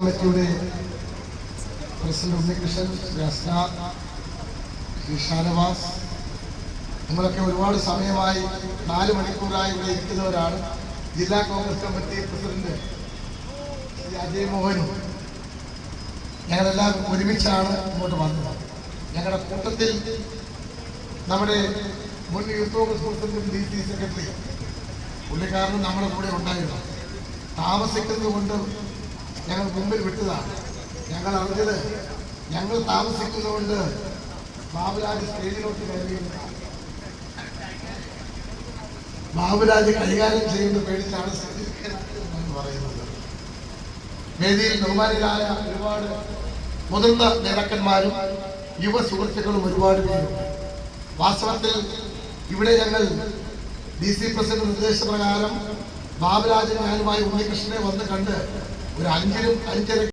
കമ്മിറ്റിയുടെ പ്രസിഡന്റ് ഉണ്ണികൃഷ്ണൻ, ശ്രീ ഷാനവാസ്, നിങ്ങളൊക്കെ ഒരുപാട് സമയമായി 4 മണിക്കൂറായി ഇവിടെ ഇരിക്കുന്നവരാണ്. ജില്ലാ കോൺഗ്രസ് കമ്മിറ്റി പ്രസിഡന്റ് ശ്രീ അജയ് മോഹനും ഞങ്ങളെല്ലാം ഒരുമിച്ചാണ് ഇങ്ങോട്ട് വന്നത്. ഞങ്ങളുടെ കൂട്ടത്തിൽ നമ്മുടെ മുൻ യൂത്ത് കോൺഗ്രസ് പ്രസിഡന്റും DC സെക്രട്ടറി പുള്ളിക്കാരനും നമ്മുടെ കൂടെ ഉണ്ടായിരുന്നു. താമസിക്കുന്നത് കൊണ്ട് ഞങ്ങൾ മുമ്പിൽ വിട്ടതാണ്. ഞങ്ങൾ അറിഞ്ഞത് ഞങ്ങൾ താമസിക്കുന്നതുകൊണ്ട് ബാബുരാജ് സ്റ്റേജിലോട്ട് കയറിയില്ല. ബാബുരാജ് കൈകാര്യം ചെയ്യുന്ന പേടിച്ചാണ് എന്ന് പറയുന്നത്. വേദിയിൽ ബഹുമാനികളായ ഒരുപാട് മുതിർന്ന നേതാക്കന്മാരും യുവ സുഹൃത്തുക്കളും ഒരുപാട് പേരുണ്ട്. വാസ്തവത്തിൽ ഇവിടെ ഞങ്ങൾ DC പ്രസിഡന്റ് നിർദ്ദേശപ്രകാരം ബാബുരാജൻ ഞാനുമായി ഉണ്ണികൃഷ്ണനെ വന്ന് കണ്ട് ഒരു 5-5:30